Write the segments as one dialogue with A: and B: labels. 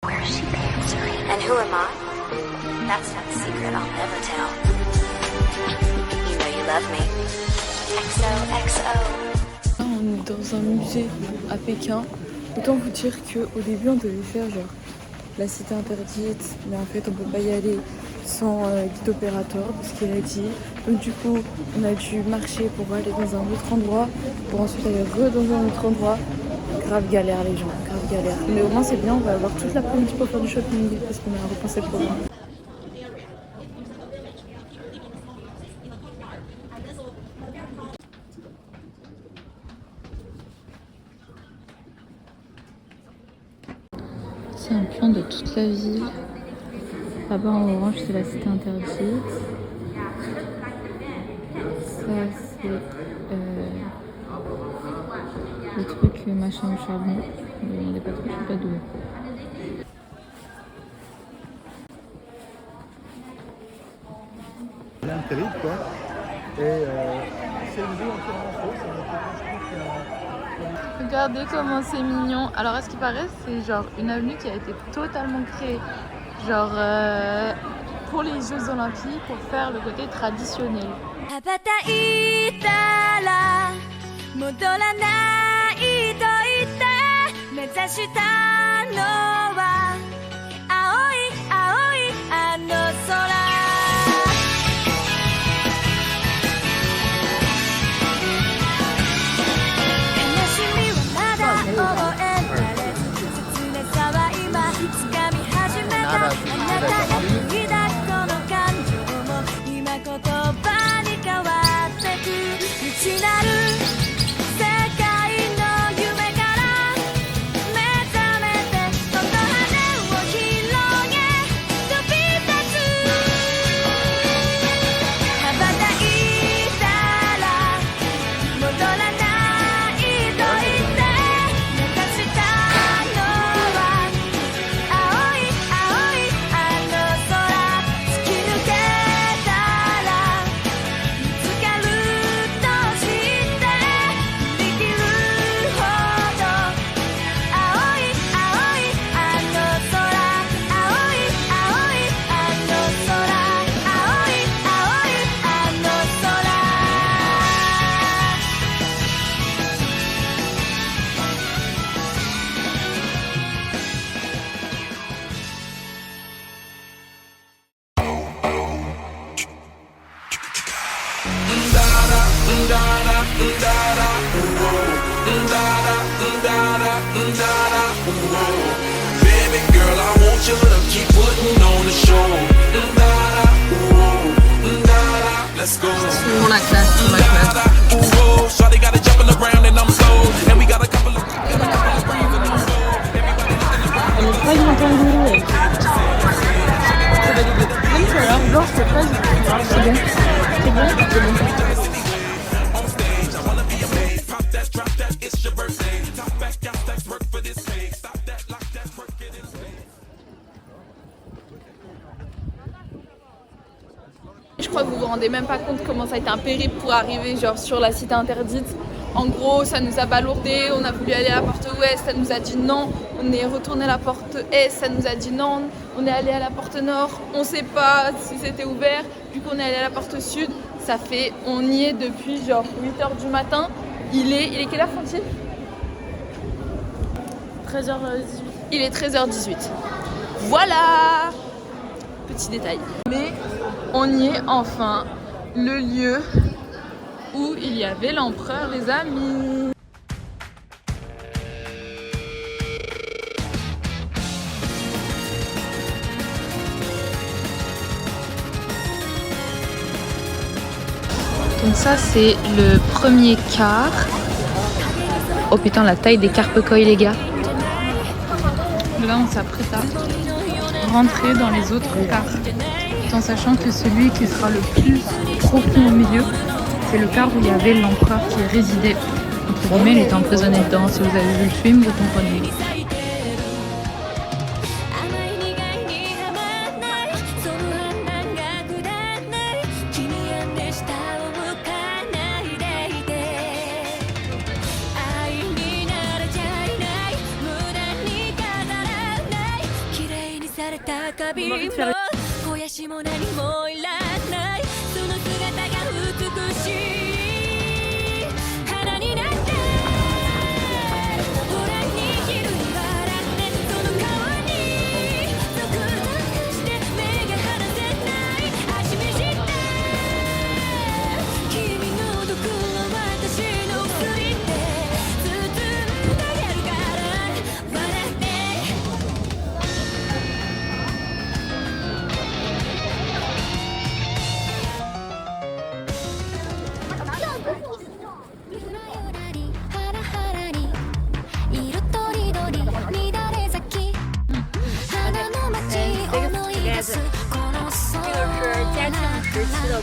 A: And who am I? That's not a secret I'll never tell. You know you love me. XOXO.
B: On est dans un musée à Pékin. Autant vous dire qu'au début on devait faire genre la cité interdite, mais en fait on peut pas y aller sans guide opérateur, parce qu'il a dit. Donc du coup on a dû marcher pour aller dans un autre endroit, pour ensuite aller dans un autre endroit. Grave galère les gens, grave galère. Mais au moins c'est bien, on va avoir toute l'après-midi pour faire du shopping, parce qu'on a repensé le programme. C'est un plan de toute la ville. Là-bas en orange c'est la cité interdite. Ça c'est le truc machin au charbon. On n'est pas trop, je sais pas d'où.
C: Bien terrible quoi. Et c'est une vue entièrement fausse.
B: Regardez comment c'est mignon. Alors à ce qui paraît c'est genre une avenue qui a été totalement créée genre pour les Jeux Olympiques pour faire le côté traditionnel.
D: Baby girl, I want you to keep putting on the show. Let's go.
B: Pour la classe, pour la classe.
D: Shawty got it jumping around and I'm slow. And we got a couple of
B: Je crois que vous vous rendez même pas compte comment ça a été un périple pour arriver genre sur la cité interdite. En gros, ça nous a balourdé, on a voulu aller à la porte ouest, ça nous a dit non. On est retourné à la porte est, ça nous a dit non. On est allé à la porte nord, on sait pas si c'était ouvert. Du coup, on est allé à la porte sud. Ça fait, on y est depuis genre 8h du matin. Il est quelle heure, Fantine ? 13h18. Il est 13h18. Voilà ! Petit détail. Mais on y est enfin, le lieu où il y avait l'empereur, les amis. Donc ça c'est le premier car. Oh putain, la taille des carpe-coy les gars. Là on s'apprête à rentrer dans les autres cars, tout en sachant que celui qui sera le plus profond au milieu, c'est le car où il y avait l'empereur qui résidait. Entre guillemets, il était emprisonné dedans. Si vous avez vu le film, vous comprenez.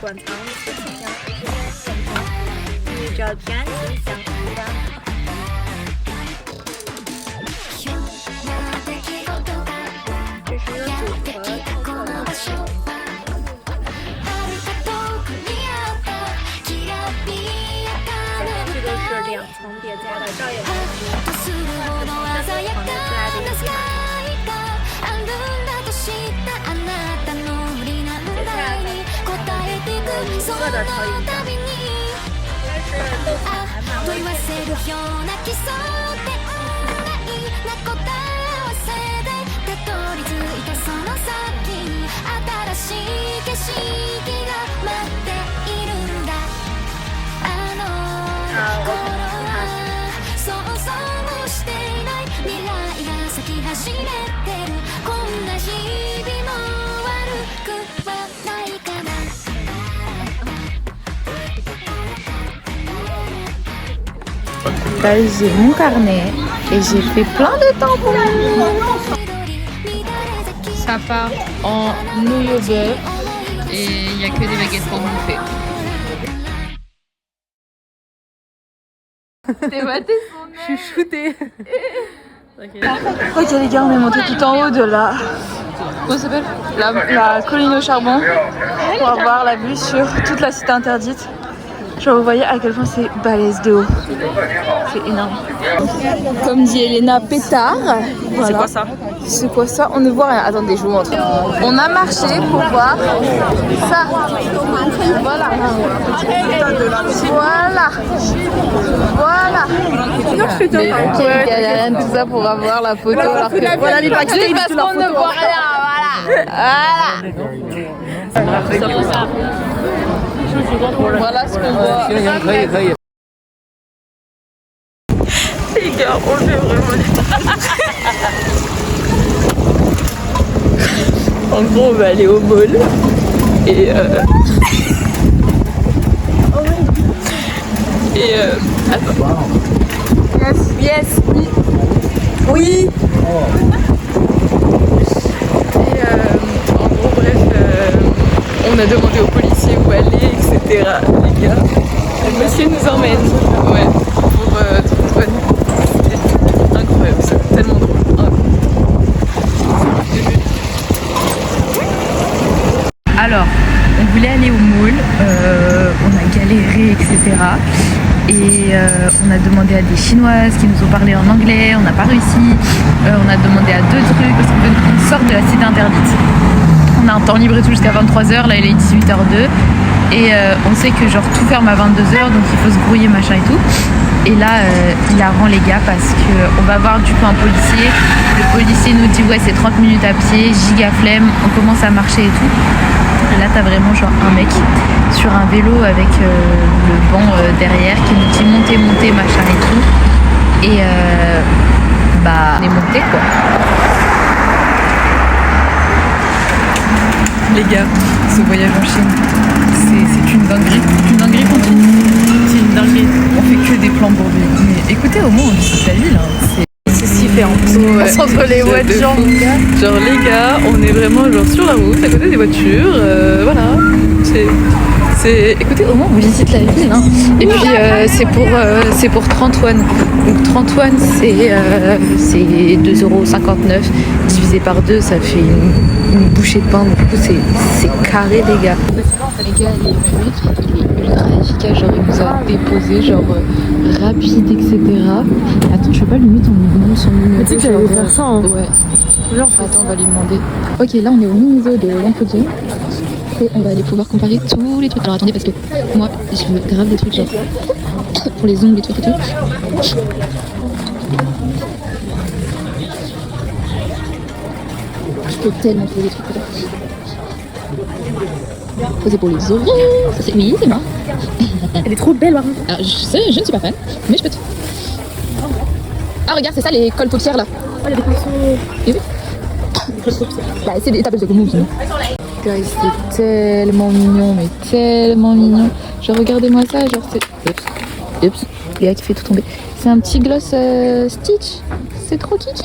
E: 馆藏是遇着平安吉祥图的。这是一个组合。这个是2层叠加的照眼5个的投影灯，应该是豆腐还蛮会
B: Là, j'ai mon carnet et j'ai fait plein de tampons. Ça part en nouilles au beurre et il n'y a que des baguettes pour bouffer. T'es maté son nez. Je suis shootée. Ok les gars, on est monté tout en haut de la... Comment ça s'appelle la colline au charbon pour avoir la vue sur toute la cité interdite. Genre vous voyez à quel point c'est balèze de haut. C'est énorme. Comme dit Elena, pétard. Voilà. C'est quoi ça? C'est quoi ça? On ne voit rien. Attendez, je vous montre. On a marché pour voir ça. Voilà. Voilà. Voilà. Mais galère tout ça pour avoir la photo. Alors que voilà les paquets, juste parce qu'on ne voit rien. Voilà. Voilà. Voilà ce qu'on voit. Les gars, on le fait vraiment. En gros, on va aller au mall. Et attends. Yes. Oui. Et en gros, bref, on a demandé aux policiers où aller, etc. Les gars, le monsieur nous emmène. Ouais, pour Trottoine. C'était incroyable, c'est tellement drôle. Alors, on voulait aller au mall, on a galéré, etc. Et on a demandé à des Chinoises qui nous ont parlé en anglais, on n'a pas réussi. On a demandé à 2 trucs parce qu'on sort de la cité interdite. On a un temps libre et tout jusqu'à 23h, là il est 18h02. Et on sait que genre tout ferme à 22h, donc il faut se grouiller machin et tout. Et là il a rend les gars parce qu'on va voir du coup un policier. Le policier nous dit ouais c'est 30 minutes à pied, giga flemme, on commence à marcher et tout. Et là t'as vraiment genre un mec sur un vélo avec le banc derrière qui nous dit montez machin et tout. Et bah on est monté quoi. Les gars, ce voyage en Chine, c'est une dinguerie continue. C'est une dinguerie. On fait que des plans pour vivre. Mais écoutez, au moins on visite la ville. C'est si différent. Ouais, entre les voitures, genre les gars, on est vraiment genre sur la route, à côté des voitures. Voilà. Écoutez, au moins on visite la ville. Hein. Et puis c'est pour 30 won. Donc 30 won c'est 2,59 € divisé par 2, ça fait une bouchée de pain. Du coup c'est carré les gars. Les gars, il est ultra efficace, genre il nous a déposé, genre rapide, etc. Attends, je vais pas lui mettre son numéro. Tu sais que j'allais faire ça hein. Ouais. Genre, attends, on va lui demander. Ok, là on est au mini-zoo de Lampodia. Et on va aller pouvoir comparer tous les trucs. Alors attendez, parce que moi, je veux grave des trucs genre pour les ongles, les trucs et tout. Je peux tellement trouver des trucs pour ça. Ça c'est pour les oreilles. Ça c'est... Oui, c'est moi.
F: Elle est trop belle, par contre.
B: Alors, je ne suis pas fan, mais je peux tout. Ah, regarde, c'est ça les cols paupières là.
F: Oh, il y a des pinceaux.
B: Et oui. Bah, c'est des tables de gommou. Guys, c'est tellement mignon, mais tellement mignon. Genre, regardez-moi ça, genre c'est... Oups, le gars qui fait tout tomber. C'est un petit gloss Stitch. C'est trop kiki.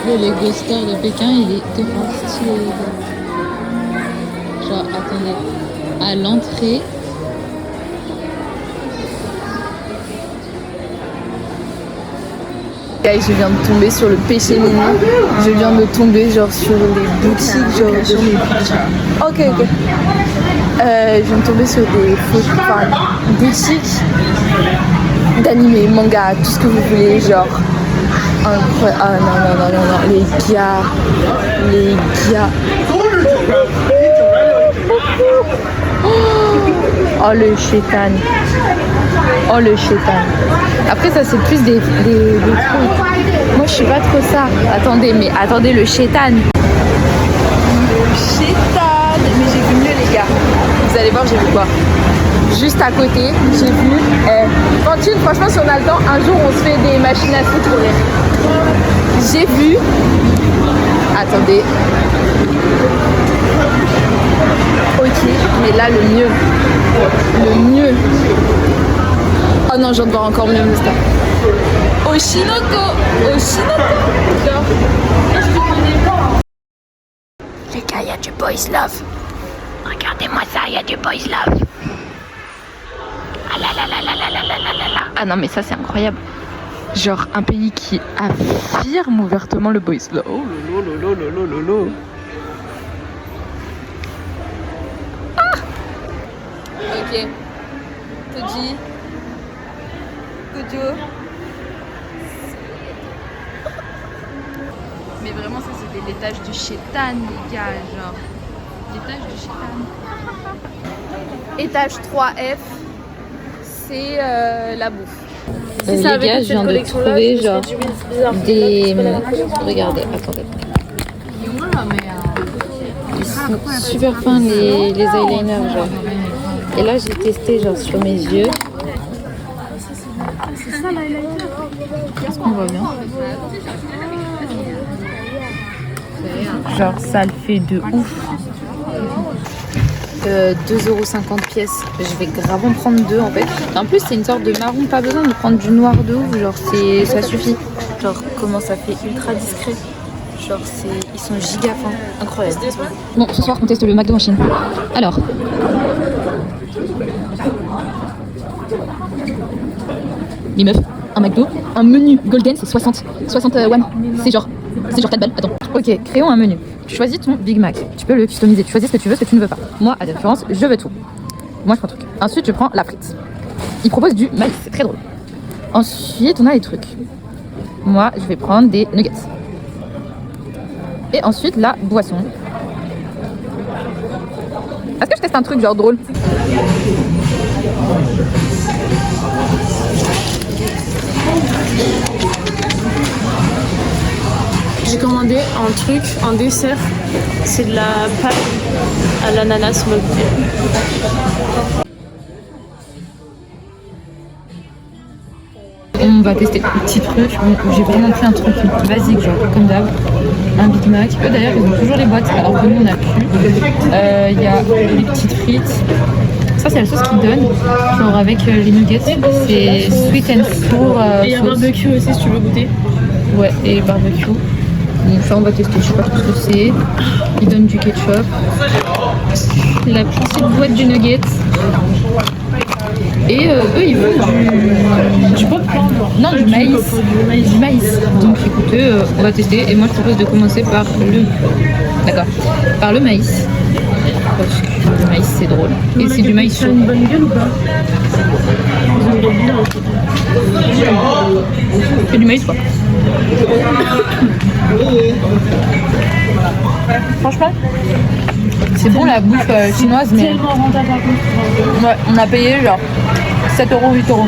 B: Le Lego Store de Pékin, il est tellement stylé. Genre, attendez, à l'entrée, guys, je viens de tomber sur le péché mignon. Je viens de tomber genre sur les boutiques, genre de... Ok. Je viens de tomber sur des boutiques d'animé, manga, tout ce que vous voulez, genre. Incroyable. Ah non, les gars. Oh le chétan. Après ça c'est plus des trucs. Moi je suis pas trop ça. Attendez le chétan. Mais j'ai vu mieux les gars. Vous allez voir j'ai vu quoi. Juste à côté, j'ai vu. Fantine, franchement, si on a le temps, un jour on se fait des machines à sous pour rire. J'ai vu. Attendez. Ok, mais là, le mieux. Oh non, je viens de voir encore mieux, Mousta. Oshinoko.
A: Les gars, y a du boys love. Regardez-moi ça, y a du boys love.
B: Ah non mais ça c'est incroyable. Genre un pays qui affirme ouvertement le boys love. Oh lolo. Ah. Ok. Toji. Kojo. Mais vraiment ça c'est l'étage du chétan les gars, genre. L'étage du chétan. Étage 3F. C'est la bouffe.
F: Si ça
B: les gars, je viens de trouver genre des... Regardez, attendez. Ils sont super fins les eyeliners genre. Et là j'ai testé genre sur mes yeux. Est-ce qu'on voit bien? Genre ça le fait de ouf. 2,50€ pièce. Je vais grave en prendre deux en fait. En plus c'est une sorte de marron, pas besoin de prendre du noir de ouf, genre ça suffit. Genre comment ça fait ultra discret. Genre ils sont giga fins, incroyable. Bon ce soir on teste le McDo en Chine. Alors. Les meufs, un McDo, un menu golden c'est 60 won. C'est genre 4 balles, attends. Ok, créons un menu. Tu choisis ton Big Mac, tu peux le customiser, tu choisis ce que tu veux, ce que tu ne veux pas. Moi, à la différence, je veux tout. Moi, je prends un truc. Ensuite, je prends la frite. Il propose du maïs, c'est très drôle. Ensuite, on a les trucs. Moi, je vais prendre des nuggets. Et ensuite, la boisson. Est-ce que je teste un truc genre drôle?
F: J'ai commandé un truc, un dessert. C'est de la pâte à l'ananas mocktail.
B: On va tester un petit truc. J'ai vraiment pris un truc basique, genre comme d'hab. Un Big Mac. Eux d'ailleurs, ils ont toujours les boîtes, alors que nous on a plus. Il y a les petites frites. Ça, c'est la sauce qu'ils donnent, genre avec les nuggets. C'est sweet and sour.
F: Et il y a barbecue aussi si tu veux goûter.
B: Ouais, et barbecue. Donc ça on va tester, je sais pas trop ce que c'est. Ils donnent du ketchup. La petite boîte de nuggets. Et eux, ils font du popcorn. Non, du maïs. Du maïs. Donc écoutez, on va tester. Et moi, je propose de commencer par le... D'accord. Par le maïs. Parce que le maïs, c'est drôle. Et c'est du maïs chaud.
F: Ça a une bonne gueule ou pas? Ils ont une gueule bizarre, en fait.
B: C'est du maïs, quoi. Franchement, c'est bon la bouffe chinoise, mais
F: Tellement rentable par contre.
B: ouais, on a payé genre 7 euros, 8 euros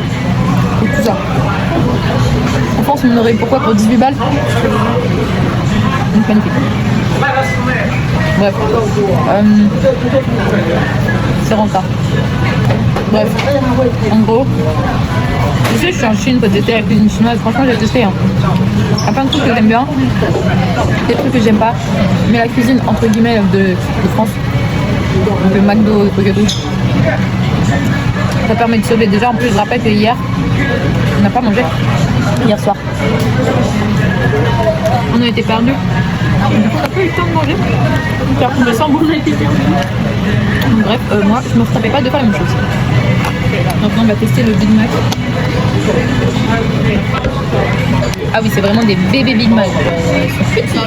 B: pour tout ça. En France, on aurait pourquoi pour 18 balles. Donc magnifique. Bref, c'est rentable. Bref, en gros, tu sais, je suis en Chine pour tester la cuisine chinoise. Franchement, j'ai testé. Hein. Il y a plein de trucs que j'aime bien, des trucs que j'aime pas. Mais la cuisine, entre guillemets, de France, donc le McDo, trucs et tout, ça permet de sauver. Déjà, en plus, je rappelle que hier, on n'a pas mangé. Hier soir. On a été perdus. On n'a pas eu le temps de manger. Car on me sent bon, on a été perdus. Bref, moi, je me retapais pas de faire la même chose. Maintenant, on va tester le Big Mac. Ah oui, c'est vraiment des bébés Big Mac. Ils sont petits.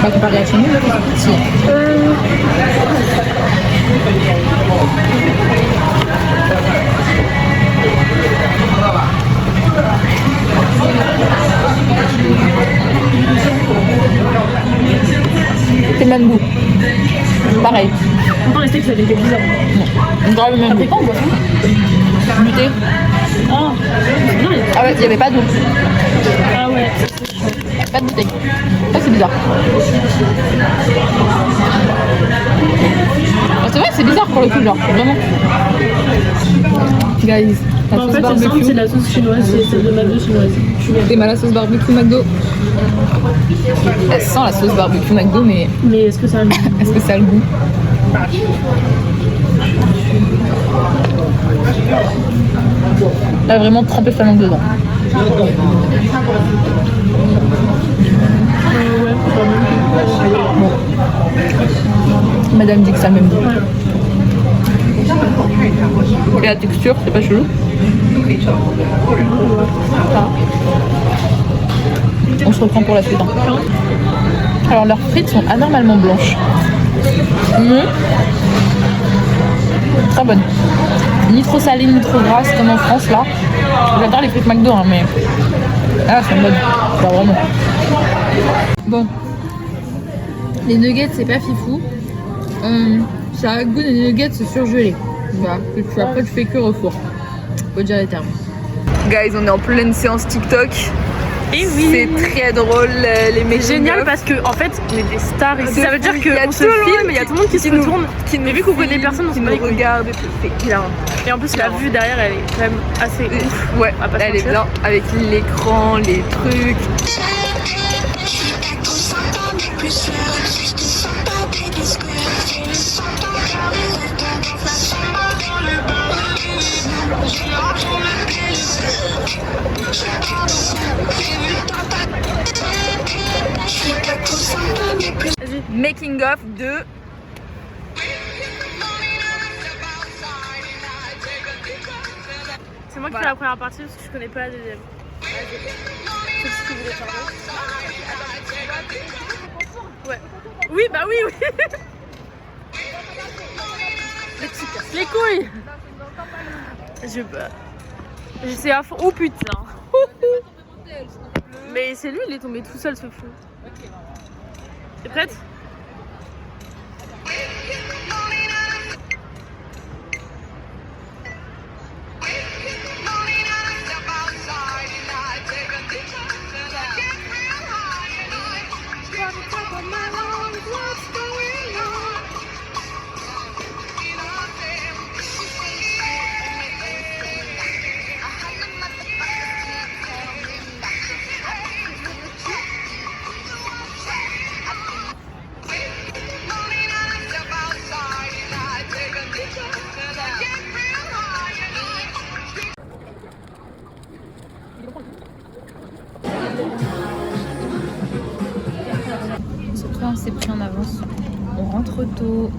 B: Pas comparé à chez nous, là, ils sont petits. C'est le même goût. Pareil.
F: Pourtant, les steaks, ça avait été bizarre.
B: On grave le même goût. Du thé.
F: Ah, non,
B: Ah ouais, il n'y avait pas d'eau.
F: ah ouais.
B: Pas de bouteille. Ça, c'est bizarre. Ah, c'est vrai, c'est bizarre pour le coup, genre, vraiment. Guys, la
F: En
B: sauce
F: fait, il
B: barbecue.
F: semble que c'est la sauce chinoise, c'est celle de McDo chinoise. Je suis bien.
B: C'est la sauce barbecue McDo. Elle sent la sauce barbecue McDo, mais
F: Mais est-ce que ça a le goût?
B: est-ce que ça a le goût? Elle a vraiment trempé sa langue dedans.
F: Ouais, quand même.
B: Madame dit que ça a le même goût. Et la texture, c'est pas chelou. On se reprend pour la suite. Hein. Alors leurs frites sont anormalement blanches. Mais très bonnes. Ni trop salées, ni trop grasses comme en France là. J'adore les frites McDo, hein, mais là elles sont bonnes. Genre vraiment. Bon. Les nuggets c'est pas fifou. Ça a le goût des nuggets surgelés. Voilà. Après tu fais cuire au four. Faut dire les termes. Guys, on est en pleine séance TikTok.
F: Et oui.
B: C'est très drôle les making
F: Génial
B: of.
F: parce que en fait on est des stars ici. Ça veut dire
B: Il y a
F: qu'on se
B: tout le monde
F: filme, il y a tout le monde qui se retourne. Mais vu qu'on connaît personne, on se
B: qui
F: bat
B: nous
F: les couilles.
B: regarde, c'est bien.
F: Et en plus la vue derrière elle est quand même assez ouf.
B: Ouais,
F: On va pas se
B: elle est
F: mentir.
B: bien avec l'écran, les trucs. Making of de
F: C'est moi qui fais la première partie parce que je connais pas la deuxième. C'est ce que vous voulez faire là. Ouais. Oui, bah oui, oui. Les petits cassent les couilles. J'essaie à fond. Oh putain. Mais c'est lui, il est tombé tout seul ce fou. T'es prête?
B: Surtout on s'est pris en avance. On rentre tôt.